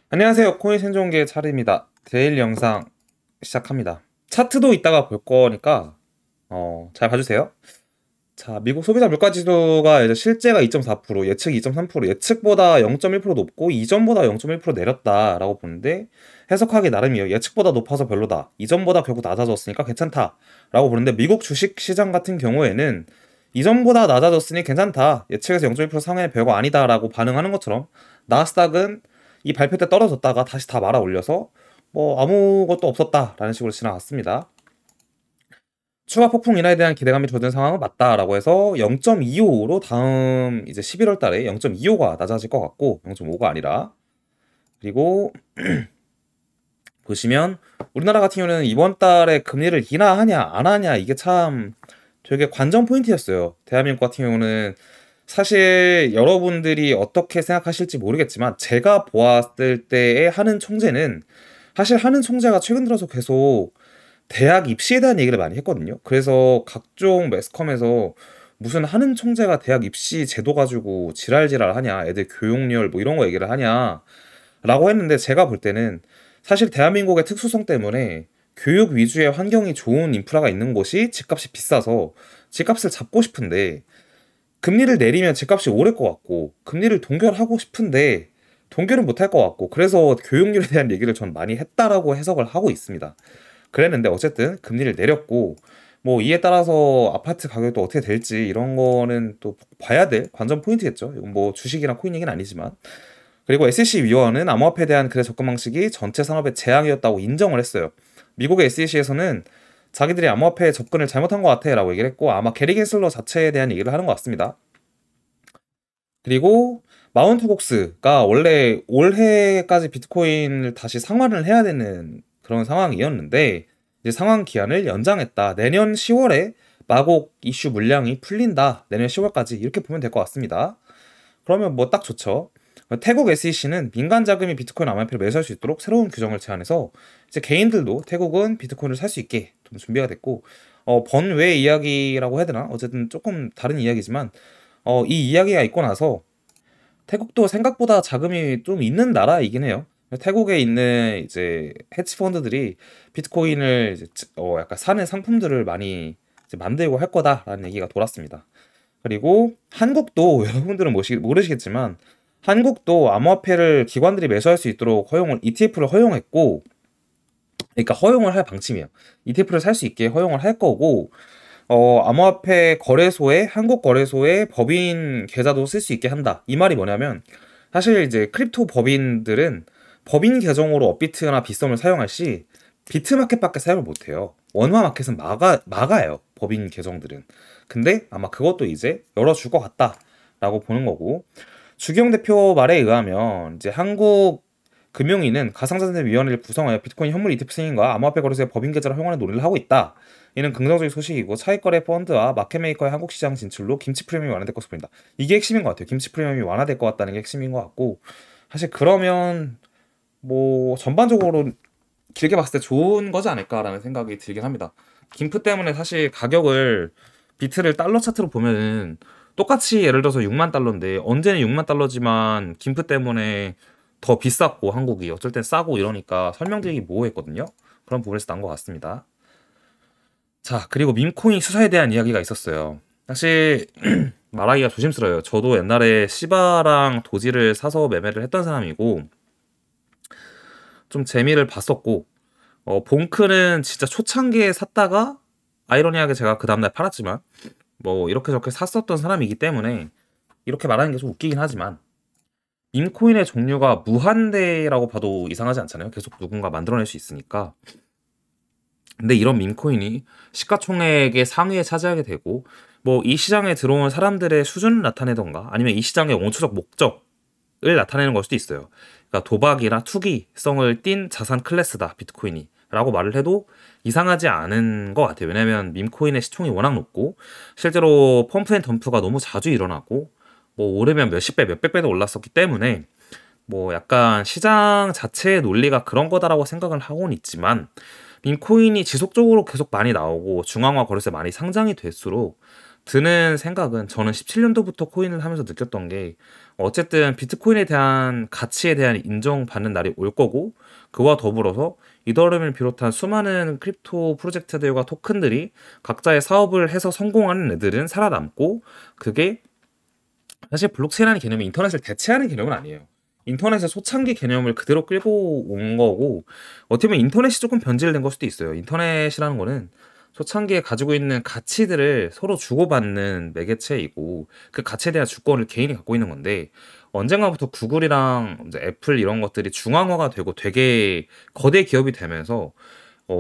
안녕하세요. 코인 생존기의 차례입니다. 데일리 영상 시작합니다. 차트도 이따가 볼 거니까 잘 봐주세요. 자, 미국 소비자 물가지수가 이제 실제가 2.4%, 예측 2.3%, 예측보다 0.1% 높고 이전보다 0.1% 내렸다라고 보는데 해석하기 나름이에요. 예측보다 높아서 별로다. 이전보다 결국 낮아졌으니까 괜찮다라고 보는데 미국 주식 시장 같은 경우에는 이전보다 낮아졌으니 괜찮다. 예측에서 0.1% 상회는 별거 아니다라고 반응하는 것처럼 나스닥은 이 발표 때 떨어졌다가 다시 다 말아 올려서 뭐 아무것도 없었다라는 식으로 지나갔습니다. 추가 폭풍 인하에 대한 기대감이 젖은 상황은 맞다라고 해서 0.25로 다음 이제 11월 달에 0.25가 낮아질 것 같고 0.5가 아니라. 그리고 보시면 우리나라 같은 경우는 이번 달에 금리를 인하하냐 안 하냐 이게 참 되게 관전 포인트였어요. 대한민국 같은 경우는 사실 여러분들이 어떻게 생각하실지 모르겠지만 제가 보았을 때의 하는 총재는 사실 하는 총재가 최근 들어서 계속 대학 입시에 대한 얘기를 많이 했거든요. 그래서 각종 매스컴에서 무슨 하는 총재가 대학 입시 제도 가지고 지랄지랄 하냐, 애들 교육열 뭐 이런 거 얘기를 하냐 라고 했는데 제가 볼 때는 사실 대한민국의 특수성 때문에 교육 위주의 환경이 좋은 인프라가 있는 곳이 집값이 비싸서 집값을 잡고 싶은데 금리를 내리면 집값이 오를 것 같고 금리를 동결하고 싶은데 동결은 못할 것 같고 그래서 교육률에 대한 얘기를 전 많이 했다라고 해석을 하고 있습니다. 그랬는데 어쨌든 금리를 내렸고 뭐 이에 따라서 아파트 가격도 어떻게 될지 이런 거는 또 봐야 될 관전 포인트겠죠. 이건 뭐 주식이랑 코인 얘기는 아니지만. 그리고 SEC 위원은 암호화폐에 대한 그래 접근 방식이 전체 산업의 재앙이었다고 인정을 했어요. 미국의 SEC에서는 자기들이 암호화폐에 접근을 잘못한 것 같아 라고 얘기를 했고 아마 게리 겐슬러 자체에 대한 얘기를 하는 것 같습니다. 그리고 마운트 곡스가 원래 올해까지 비트코인을 다시 상환을 해야 되는 그런 상황이었는데 이제 상환 기한을 연장했다. 내년 10월에 마곡 이슈 물량이 풀린다. 내년 10월까지 이렇게 보면 될 것 같습니다. 그러면 뭐 딱 좋죠. 태국 SEC는 민간 자금이 비트코인 암호화폐를 매수할 수 있도록 새로운 규정을 제안해서 이제 개인들도 태국은 비트코인을 살 수 있게 좀 준비가 됐고 번외 이야기라고 해야 되나? 어쨌든 조금 다른 이야기지만 이 이야기가 있고 나서 태국도 생각보다 자금이 좀 있는 나라이긴 해요. 태국에 있는 이제 헤지 펀드들이 비트코인을 이제 약간 사는 상품들을 많이 이제 만들고 할 거다라는 얘기가 돌았습니다. 그리고 한국도 여러분들은 모르시겠지만 한국도 암호화폐를 기관들이 매수할 수 있도록 ETF를 허용했고, 그러니까 허용을 할 방침이에요. ETF를 살 수 있게 허용을 할 거고, 암호화폐 거래소에 한국 거래소에 법인 계좌도 쓸 수 있게 한다. 이 말이 뭐냐면 사실 이제 크립토 법인들은 법인 계정으로 업비트나 빗썸을 사용할 시 비트마켓밖에 사용을 못해요. 원화마켓은 막아요. 법인 계정들은. 근데 아마 그것도 이제 열어줄 것 같다라고 보는 거고 주경 대표 말에 의하면 이제 한국 금융위는 가상자산위원회를 구성하여 비트코인 현물 ETF 승인과 암호화폐 거래소의 법인 계좌를 허용하는 논의를 하고 있다. 이는 긍정적인 소식이고 차익거래 펀드와 마켓메이커의 한국 시장 진출로 김치 프리미엄이 완화될 것으로 보인다. 이게 핵심인 것 같아요. 김치 프리미엄이 완화될 것 같다는 게 핵심인 것 같고 사실 그러면 뭐 전반적으로 길게 봤을 때 좋은 거지 않을까라는 생각이 들긴 합니다. 김프 때문에 사실 가격을 비트를 달러 차트로 보면은 똑같이 예를 들어서 6만 달러인데 언제는 6만 달러지만 김프 때문에 더 비쌌고 한국이 어쩔 땐 싸고 이러니까 설명드리기 모호했거든요. 그런 부분에서 난 것 같습니다. 자, 그리고 밈코인 수사에 대한 이야기가 있었어요. 사실 말하기가 조심스러워요. 저도 옛날에 시바랑 도지를 사서 매매를 했던 사람이고 좀 재미를 봤었고 봉크는 진짜 초창기에 샀다가 아이러니하게 제가 그 다음날 팔았지만 뭐 이렇게 저렇게 샀었던 사람이기 때문에 이렇게 말하는 게 좀 웃기긴 하지만 밈코인의 종류가 무한대라고 봐도 이상하지 않잖아요. 계속 누군가 만들어낼 수 있으니까. 근데 이런 밈코인이 시가총액의 상위에 차지하게 되고 뭐 이 시장에 들어온 사람들의 수준을 나타내던가 아니면 이 시장의 원초적 목적을 나타내는 걸 수도 있어요. 그러니까 도박이나 투기성을 띤 자산 클래스다 비트코인이 라고 말을 해도 이상하지 않은 것 같아요. 왜냐면 밈코인의 시총이 워낙 높고 실제로 펌프앤덤프가 너무 자주 일어나고 뭐 오르면 몇십 배 몇백 배도 올랐었기 때문에 뭐 약간 시장 자체의 논리가 그런 거다라고 생각을 하고는 있지만 밈코인이 지속적으로 계속 많이 나오고 중앙화 거래소에 많이 상장이 될수록 드는 생각은 저는 17년도부터 코인을 하면서 느꼈던 게 어쨌든 비트코인에 대한 가치에 대한 인정받는 날이 올 거고 그와 더불어서 이더리움을 비롯한 수많은 크립토 프로젝트들과 토큰들이 각자의 사업을 해서 성공하는 애들은 살아남고 그게 사실 블록체인이라는 개념이 인터넷을 대체하는 개념은 아니에요. 인터넷의 초창기 개념을 그대로 끌고 온 거고 어떻게 보면 인터넷이 조금 변질된 걸 수도 있어요. 인터넷이라는 거는 초창기에 가지고 있는 가치들을 서로 주고받는 매개체이고 그 가치에 대한 주권을 개인이 갖고 있는 건데 언젠가부터 구글이랑 이제 애플 이런 것들이 중앙화가 되고 되게 거대 기업이 되면서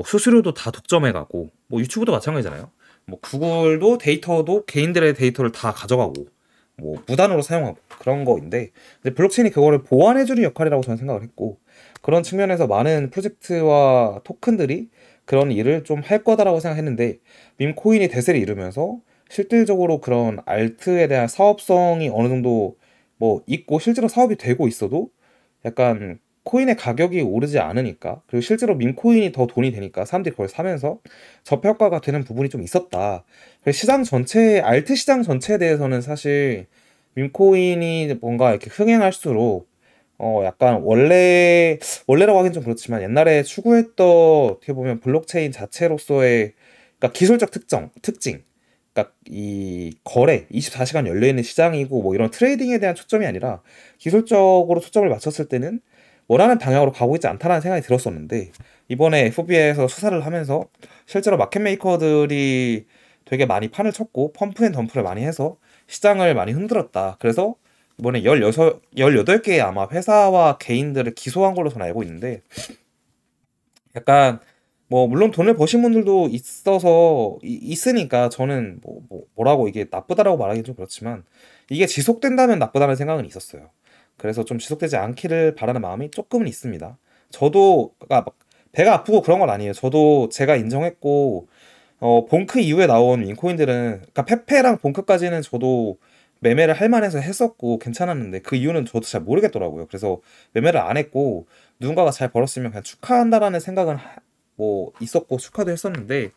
수수료도 다 독점해가고 뭐 유튜브도 마찬가지잖아요. 뭐 구글도 데이터도 개인들의 데이터를 다 가져가고 뭐 무단으로 사용하고 그런 거인데 근데 블록체인이 그거를 보완해주는 역할이라고 저는 생각을 했고 그런 측면에서 많은 프로젝트와 토큰들이 그런 일을 좀 할 거다라고 생각했는데 밈코인이 대세를 이루면서 실질적으로 그런 알트에 대한 사업성이 어느 정도 뭐 있고 실제로 사업이 되고 있어도 약간 코인의 가격이 오르지 않으니까 그리고 실제로 밈코인이 더 돈이 되니까 사람들이 그걸 사면서 저평가가 되는 부분이 좀 있었다. 그래서 시장 전체 알트 시장 전체에 대해서는 사실 밈코인이 뭔가 이렇게 흥행할수록 약간 원래라고 하긴 좀 그렇지만 옛날에 추구했던 어떻게 보면 블록체인 자체로서의 그러니까 기술적 특징 그러니까 이 거래 24시간 열려 있는 시장이고 뭐 이런 트레이딩에 대한 초점이 아니라 기술적으로 초점을 맞췄을 때는 원하는 방향으로 가고 있지 않다는 생각이 들었었는데 이번에 FB에서 수사를 하면서 실제로 마켓 메이커들이 되게 많이 판을 쳤고 펌프 앤 덤프를 많이 해서 시장을 많이 흔들었다. 그래서 이번에 18개의 아마 회사와 개인들을 기소한 걸로 저는 알고 있는데 약간 뭐 물론 돈을 버신 분들도 있으니까 저는 뭐라고 이게 나쁘다라고 말하기 좀 그렇지만 이게 지속된다면 나쁘다는 생각은 있었어요. 그래서 좀 지속되지 않기를 바라는 마음이 조금은 있습니다. 저도 막 배가 아프고 그런 건 아니에요. 저도 제가 인정했고 봉크 이후에 나온 윈코인들은 그러니까 페페랑 봉크까지는 저도 매매를 할 만해서 했었고 괜찮았는데 그 이유는 저도 잘 모르겠더라고요. 그래서 매매를 안 했고 누군가가 잘 벌었으면 그냥 축하한다라는 생각은 뭐 있었고 축하도 했었는데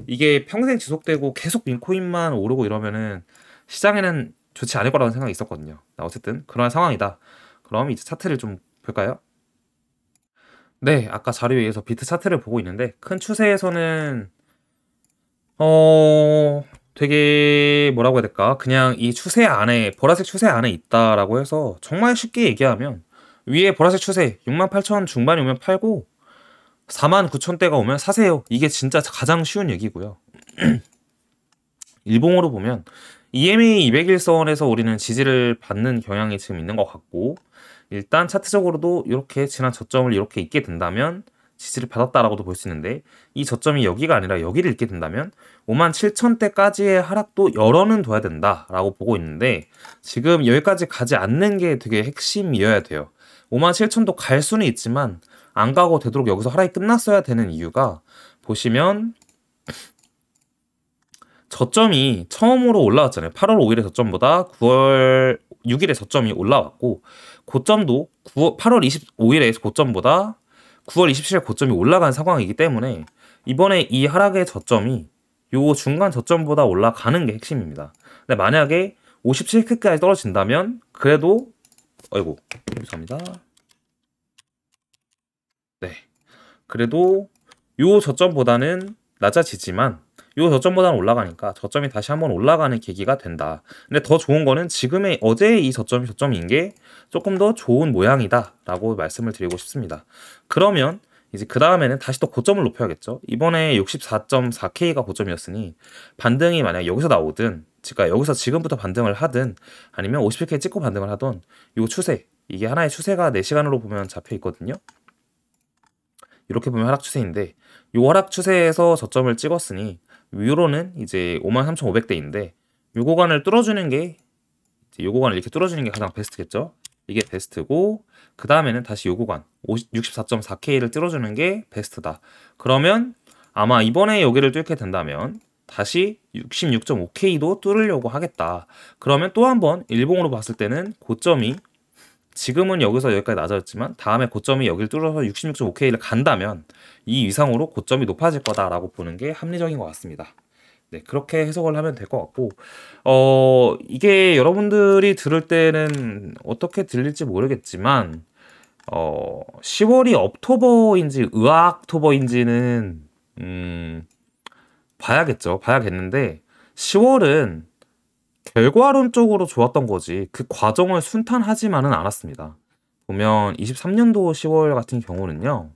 이게 평생 지속되고 계속 윈코인만 오르고 이러면은 시장에는 좋지 않을 거라는 생각이 있었거든요. 어쨌든 그러한 상황이다. 그럼 이제 차트를 좀 볼까요? 네, 아까 자료 위에서 비트 차트를 보고 있는데 큰 추세에서는 되게 뭐라고 해야 될까? 그냥 이 추세 안에 보라색 추세 안에 있다라고 해서 정말 쉽게 얘기하면 위에 보라색 추세 68,000 중반이 오면 팔고 49,000대가 오면 사세요. 이게 진짜 가장 쉬운 얘기고요. 일봉으로 보면 EMA 200일선에서 우리는 지지를 받는 경향이 지금 있는 것 같고 일단 차트적으로도 이렇게 지난 저점을 이렇게 있게 된다면 지지를 받았다라고도 볼 수 있는데 이 저점이 여기가 아니라 여기를 있게 된다면 57,000대까지의 하락도 열어는 둬야 된다라고 보고 있는데 지금 여기까지 가지 않는 게 되게 핵심이어야 돼요. 57,000도 갈 수는 있지만 안 가고 되도록 여기서 하락이 끝났어야 되는 이유가 보시면 저점이 처음으로 올라왔잖아요. 8월 5일의 저점보다 9월 6일의 저점이 올라왔고 고점도 8월 25일의 고점보다 9월 27일 고점이 올라간 상황이기 때문에 이번에 이 하락의 저점이 요 중간 저점보다 올라가는 게 핵심입니다. 근데 만약에 57K까지 떨어진다면 그래도 아이고 죄송합니다. 네, 그래도 요 저점보다는 낮아지지만 요 저점보다는 올라가니까 저점이 다시 한번 올라가는 계기가 된다. 근데 더 좋은 거는 지금의 어제의 이 저점인 게 조금 더 좋은 모양이다 라고 말씀을 드리고 싶습니다. 그러면 이제 그 다음에는 다시 또 고점을 높여야겠죠. 이번에 64.4K가 고점이었으니 반등이 만약 여기서 나오든 그러니까 여기서 지금부터 반등을 하든 아니면 51K 찍고 반등을 하던 요 추세 이게 하나의 추세가 4시간으로 보면 잡혀 있거든요. 이렇게 보면 하락 추세인데 요 하락 추세에서 저점을 찍었으니 위로는 이제 53,500대인데 요 구간을 뚫어주는 게 요 구간을 이렇게 뚫어주는 게 가장 베스트겠죠. 이게 베스트고 그 다음에는 다시 요 구간 64.4K를 뚫어주는 게 베스트다. 그러면 아마 이번에 여기를 뚫게 된다면 다시 66.5K도 뚫으려고 하겠다. 그러면 또 한번 일봉으로 봤을 때는 고점이 지금은 여기서 여기까지 낮아졌지만 다음에 고점이 여기를 뚫어서 66.5K를 간다면 이 위상으로 고점이 높아질 거다라고 보는 게 합리적인 것 같습니다. 네, 그렇게 해석을 하면 될 것 같고, 이게 여러분들이 들을 때는 어떻게 들릴지 모르겠지만, 10월이 업토버인지 의학토버인지는, 봐야겠죠. 봐야겠는데, 10월은 결과론적으로 좋았던 거지, 그 과정을 순탄하지만은 않았습니다. 보면 23년도 10월 같은 경우는요,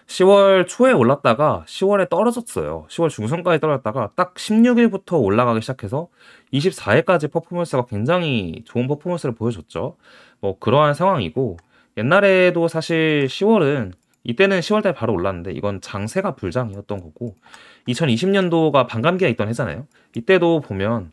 10월 초에 올랐다가 10월에 떨어졌어요. 10월 중순까지 떨어졌다가 딱 16일부터 올라가기 시작해서 24일까지 퍼포먼스가 굉장히 좋은 퍼포먼스를 보여줬죠. 뭐 그러한 상황이고, 옛날에도 사실 10월은, 이때는 10월달에 바로 올랐는데 이건 장세가 불장이었던 거고, 2020년도가 반감기가 있던 해잖아요. 이때도 보면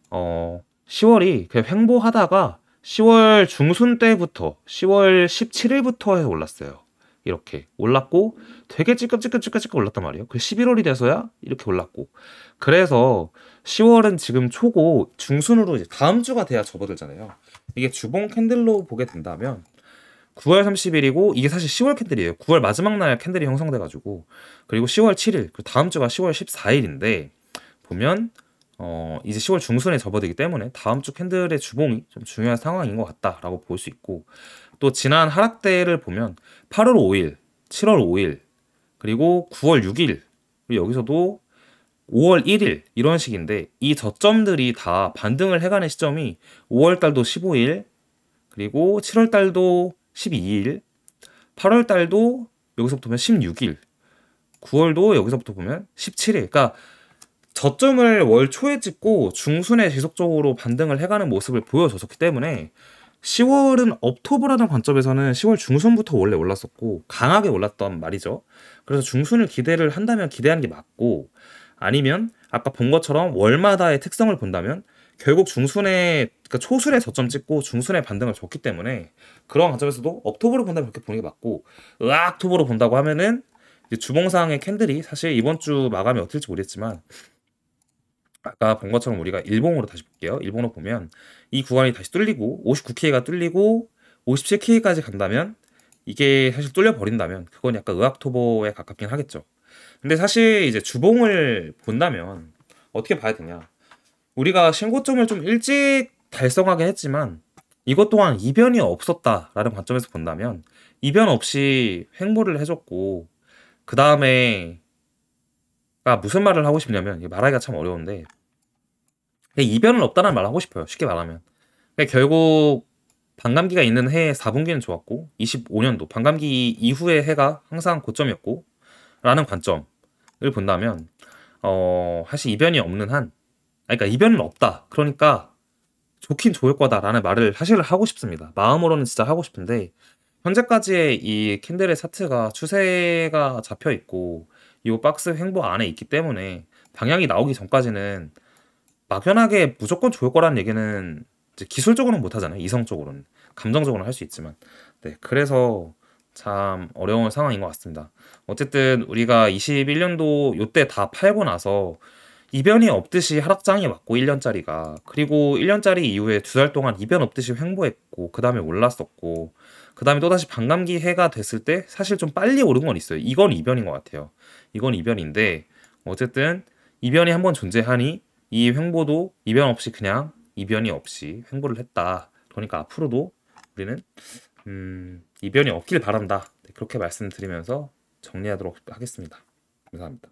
10월이 그냥 횡보하다가 10월 중순 때부터 10월 17일부터 해서 올랐어요. 이렇게 올랐고 되게 찌끔찌끔찌끔찌끔 올랐단 말이에요. 그 11월이 돼서야 이렇게 올랐고, 그래서 10월은 지금 초고 중순으로 이제 다음 주가 돼야 접어들잖아요. 이게 주봉 캔들로 보게 된다면 9월 30일이고 이게 사실 10월 캔들이에요. 9월 마지막 날 캔들이 형성돼가지고, 그리고 10월 7일, 그 다음 주가 10월 14일인데 보면 이제 10월 중순에 접어들기 때문에 다음 주 캔들의 주봉이 좀 중요한 상황인 것 같다라고 볼 수 있고, 또 지난 하락대를 보면 8월 5일, 7월 5일, 그리고 9월 6일, 그리고 여기서도 5월 1일 이런 식인데, 이 저점들이 다 반등을 해가는 시점이 5월 달도 15일, 그리고 7월 달도 12일, 8월 달도 여기서부터 보면 16일, 9월도 여기서부터 보면 17일. 그러니까 저점을 월 초에 찍고 중순에 지속적으로 반등을 해가는 모습을 보여줬었기 때문에 10월은 업토브라는 관점에서는 10월 중순부터 원래 올랐었고 강하게 올랐단 말이죠. 그래서 중순을 기대를 한다면 기대하는 게 맞고, 아니면 아까 본 것처럼 월마다의 특성을 본다면 결국 중순에, 그러니까 초순에 저점 찍고 중순에 반등을 줬기 때문에 그런 관점에서도 업토브로 본다면 그렇게 보는 게 맞고, 의학토브로 본다고 하면은 이제 주봉상의 캔들이 사실 이번 주 마감이 어떨지 모르겠지만, 아까 본 것처럼 우리가 일봉으로 다시 볼게요. 일봉으로 보면 이 구간이 다시 뚫리고 59K가 뚫리고 57K까지 간다면, 이게 사실 뚫려 버린다면 그건 약간 의학토보에 가깝긴 하겠죠. 근데 사실 이제 주봉을 본다면 어떻게 봐야 되냐? 우리가 신고점을 좀 일찍 달성하긴 했지만 이것 또한 이변이 없었다라는 관점에서 본다면, 이변 없이 횡보를 해줬고, 그 다음에 무슨 말을 하고 싶냐면, 이게 말하기가 참 어려운데 그냥 이변은 없다는 말을 하고 싶어요. 쉽게 말하면. 그러니까 결국 반감기가 있는 해의 4분기는 좋았고 25년도 반감기 이후의 해가 항상 고점이었고 라는 관점을 본다면, 사실 이변이 없는 한, 그러니까 이변은 없다, 그러니까 좋긴 좋을 거다라는 말을 사실 하고 싶습니다. 마음으로는 진짜 하고 싶은데, 현재까지의 이 캔들의 차트가 추세가 잡혀 있고 이 박스 횡보 안에 있기 때문에 방향이 나오기 전까지는 막연하게 무조건 좋을 거라는 얘기는 이제 기술적으로는 못 하잖아요. 이성적으로는, 감정적으로는 할 수 있지만. 네, 그래서 참 어려운 상황인 것 같습니다. 어쨌든 우리가 21년도 요때 다 팔고 나서 이변이 없듯이 하락장이 왔고 1년짜리가, 그리고 1년짜리 이후에 2달 동안 이변 없듯이 횡보했고 그 다음에 올랐었고, 그 다음에 또다시 반감기 해가 됐을 때 사실 좀 빨리 오른 건 있어요. 이건 이변인 것 같아요. 이건 이변인데, 어쨌든 이변이 한번 존재하니 이 횡보도 이변 없이 그냥 이변이 없이 횡보를 했다. 그러니까 앞으로도 우리는 이변이 없길 바란다. 네, 그렇게 말씀드리면서 정리하도록 하겠습니다. 감사합니다.